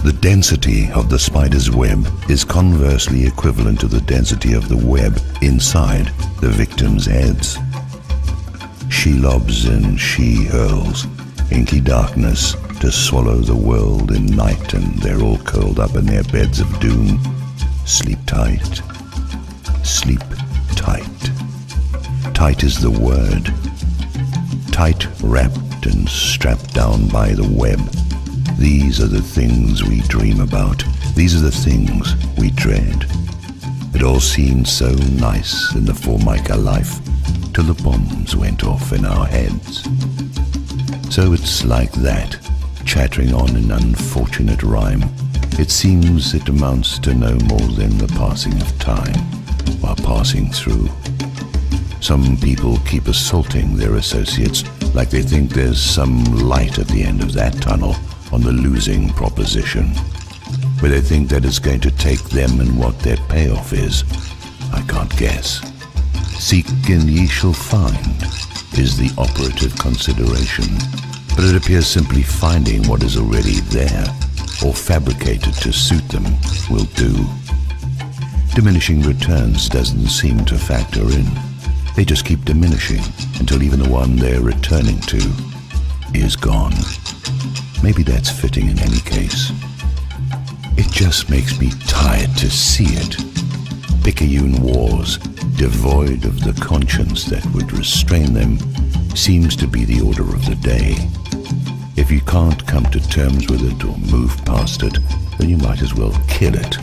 The density of the spider's web is conversely equivalent to the density of the web inside the victims' heads. She lobs and she hurls, inky darkness to swallow the world in night, and they're all curled up in their beds of doom. Sleep tight, sleep tight. Tight is the word. Tight wrapped and strapped down by the web. These are the things we dream about. These are the things we dread. It all seemed so nice in the Formica life till the bombs went off in our heads. So it's like that, chattering on in unfortunate rhyme. It seems it amounts to no more than the passing of time while passing through. Some people keep assaulting their associates like they think there's some light at the end of that tunnel on the losing proposition, where they think that it's going to take them and what their payoff is. I can't guess. Seek and ye shall find is the operative consideration, but it appears simply finding what is already there or fabricated to suit them will do. Diminishing returns doesn't seem to factor in. They just keep diminishing until even the one they're returning to is gone. Maybe that's fitting in any case. It just makes me tired to see it. Picayune wars, devoid of the conscience that would restrain them, seems to be the order of the day. If you can't come to terms with it or move past it, then you might as well kill it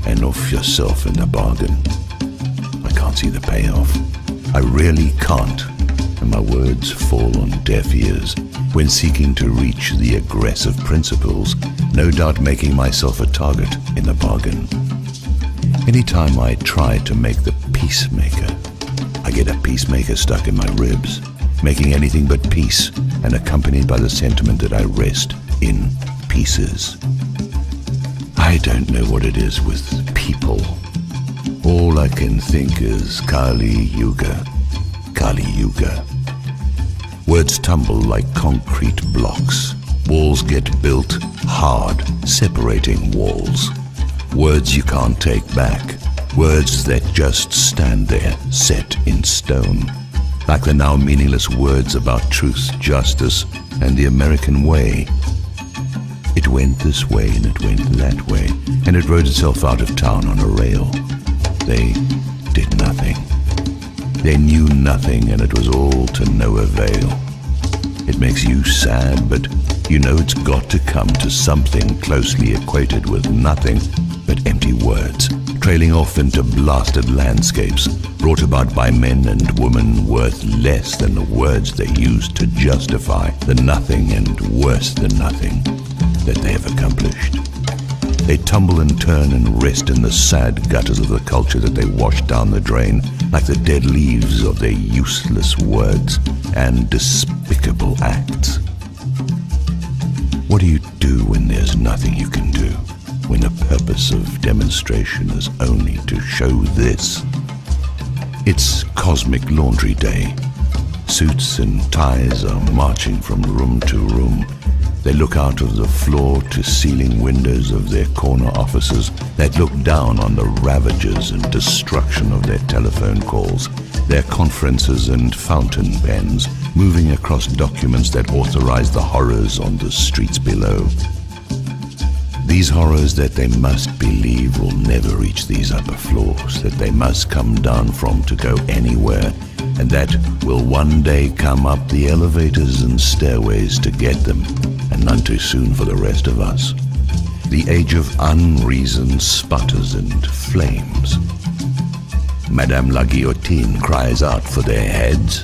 and off yourself in the bargain. I can't see the payoff. I really can't, and my words fall on deaf ears when seeking to reach the aggressive principles, no doubt making myself a target in the bargain. Anytime I try to make the peacemaker, I get a peacemaker stuck in my ribs, making anything but peace and accompanied by the sentiment that I rest in pieces. I don't know what it is with people. All I can think is Kali Yuga, Kali Yuga. Words tumble like concrete blocks. Walls get built hard, separating walls. Words you can't take back. Words that just stand there, set in stone. Like the now meaningless words about truth, justice, and the American way. It went this way and it went that way, and it rode itself out of town on a rail. They did nothing. They knew nothing, and it was all to no avail. It makes you sad, but you know it's got to come to something closely equated with nothing but empty words, trailing off into blasted landscapes, brought about by men and women worth less than the words they used to justify the nothing and worse than nothing that they have accomplished. They tumble and turn and rest in the sad gutters of the culture that they wash down the drain, like the dead leaves of their useless words and despicable acts. What do you do when there's nothing you can do? When the purpose of demonstration is only to show this? It's Cosmic Laundry Day. Suits and ties are marching from room to room. They look out of the floor-to-ceiling windows of their corner offices that look down on the ravages and destruction of their telephone calls, their conferences and fountain pens, moving across documents that authorize the horrors on the streets below. These horrors that they must believe will never reach these upper floors, that they must come down from to go anywhere, and that will one day come up the elevators and stairways to get them, and none too soon for the rest of us. The age of unreason sputters and flames. Madame la Guillotine cries out for their heads.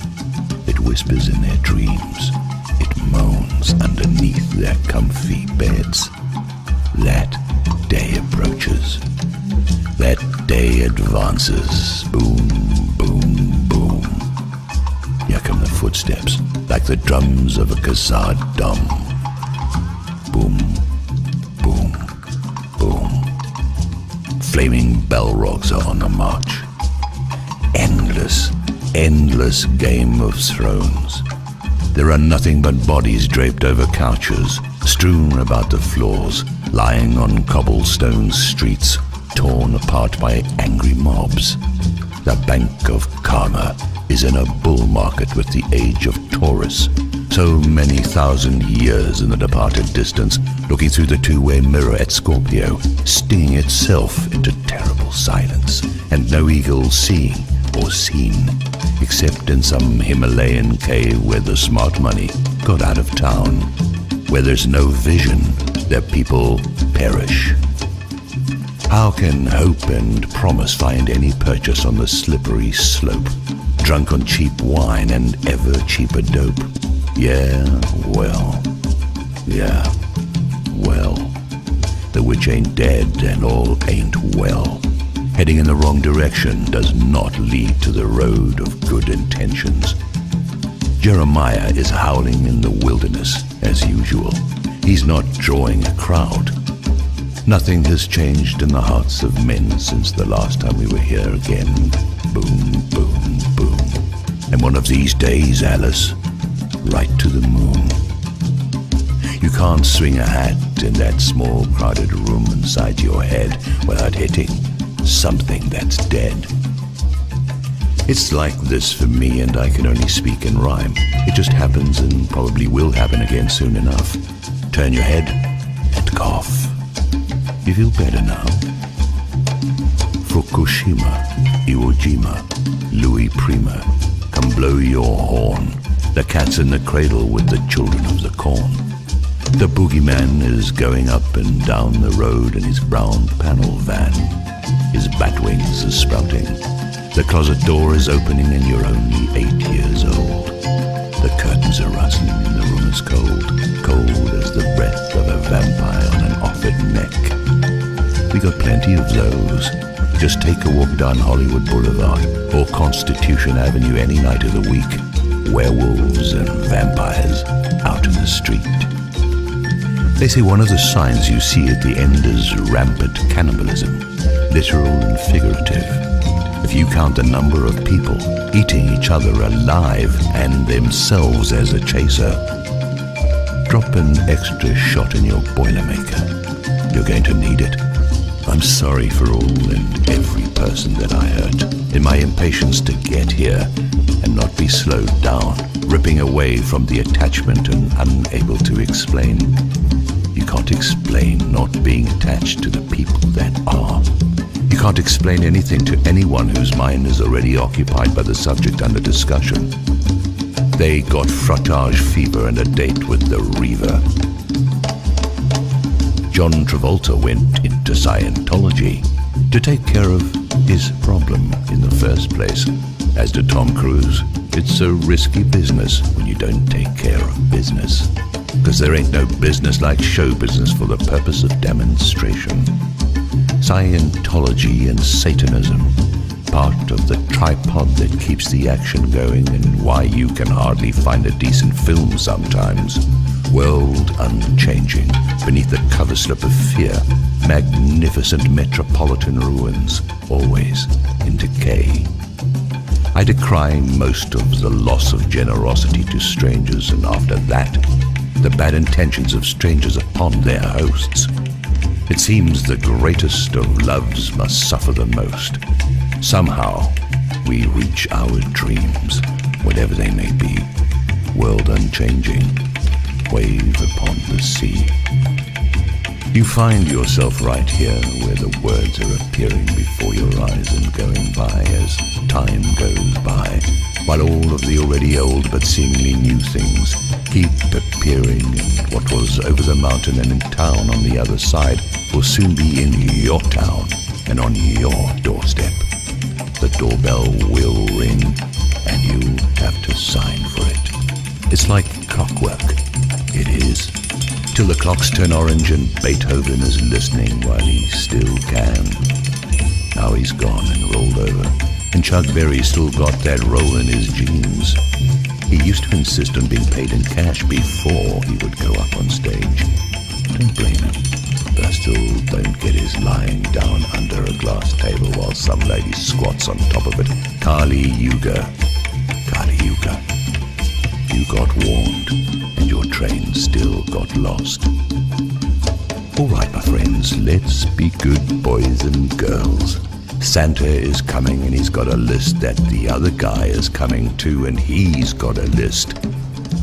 It whispers in their dreams. It moans underneath their comfy beds. That day approaches. That day advances. Boom, boom, boom. Here come the footsteps, like the drums of a Khazad drum. Boom, boom, boom. Flaming bell rogs are on the march. Endless endless Game of Thrones. There are nothing but bodies draped over couches, strewn about the floors, lying on cobblestone streets, torn apart by angry mobs. The Bank of Karma is in a bull market with the age of Taurus, so many thousand years in the departed distance, looking through the two-way mirror at Scorpio, stinging itself into terrible silence, and no eagle seeing or seen, except in some Himalayan cave where the smart money got out of town. Where there's no vision, their people perish. How can hope and promise find any purchase on the slippery slope, drunk on cheap wine and ever cheaper dope? Yeah, well, the witch ain't dead and all ain't well. Heading in the wrong direction does not lead to the road of good intentions. Jeremiah is howling in the wilderness as usual. He's not drawing a crowd. Nothing has changed in the hearts of men since the last time we were here again. Boom, boom, boom. And one of these days, Alice, right to the moon. You can't swing a hat in that small crowded room inside your head without hitting something that's dead. It's like this for me, and I can only speak in rhyme. It just happens and probably will happen again soon enough. Turn your head and cough. You feel better now. Fukushima, Iwo Jima, Louis Prima, come blow your horn. The cat's in the cradle with the children of the corn. The boogeyman is going up and down the road in his brown panel van. His bat wings are sprouting. The closet door is opening and you're only 8 years old. The curtains are rustling and the room is cold, cold as the breath of a vampire on an offered neck. We got plenty of those. Just take a walk down Hollywood Boulevard or Constitution Avenue any night of the week. Werewolves and vampires out in the street. They say one of the signs you see at the end is rampant cannibalism, literal and figurative. If you count the number of people eating each other alive and themselves as a chaser, drop an extra shot in your Boilermaker. You're going to need it. I'm sorry for all and every person that I hurt in my impatience to get here and not be slowed down, ripping away from the attachment and unable to explain. You can't explain not being attached to the people that are. You can't explain anything to anyone whose mind is already occupied by the subject under discussion. They got frottage fever and a date with the Reaver. John Travolta went into Scientology to take care of his problem in the first place. As did Tom Cruise. It's a risky business when you don't take care of business. Because there ain't no business like show business for the purpose of demonstration. Scientology and Satanism, part of the tripod that keeps the action going and why you can hardly find a decent film sometimes. World unchanging, beneath the cover slip of fear, magnificent metropolitan ruins, always in decay. I decry most of the loss of generosity to strangers, and after that, the bad intentions of strangers upon their hosts. It seems the greatest of loves must suffer the most. Somehow, we reach our dreams, whatever they may be, world unchanging, wave upon the sea. You find yourself right here where the words are appearing before your eyes and going by as time goes by, while all of the already old but seemingly new things keep appearing, and what was over the mountain and in town on the other side will soon be in your town and on your doorstep. The doorbell will ring and you have to sign for it. It's like clockwork. It is. Till the clocks turn orange and Beethoven is listening while he still can. Now he's gone and rolled over, and Chuck Berry's still got that roll in his jeans. He used to insist on being paid in cash before he would go up on stage. Don't blame him, but I still don't get his lying down under a glass table while some lady squats on top of it. Kali Yuga, Pachuca. You got warned, and your train still got lost. All right, my friends, let's be good boys and girls. Santa is coming, and he's got a list that the other guy is coming too, and he's got a list.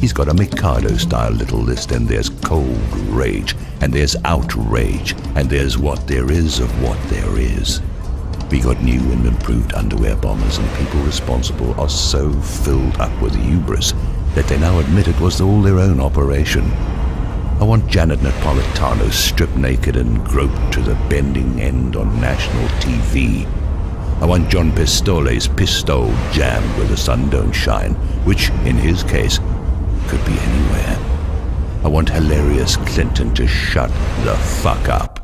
He's got a Mikado-style little list, and there's cold rage, and there's outrage, and there's what there is of what there is. We got new and improved underwear bombers, and people responsible are so filled up with hubris that they now admit it was all their own operation. I want Janet Napolitano stripped naked and groped to the bending end on national TV. I want John Pistole's pistol jammed where the sun don't shine, which, in his case, could be anywhere. I want hilarious Clinton to shut the fuck up.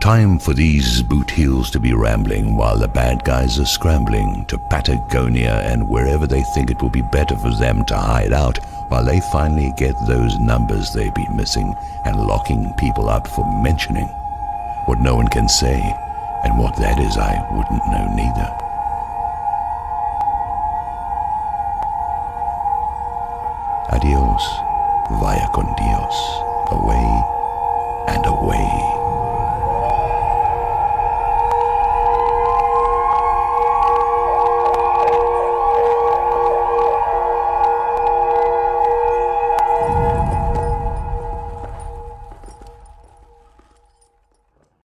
Time for these boot heels to be rambling while the bad guys are scrambling to Patagonia and wherever they think it will be better for them to hide out while they finally get those numbers they've been missing and locking people up for mentioning. What no one can say, and what that is I wouldn't know neither. Adios, vaya con Dios, away and away.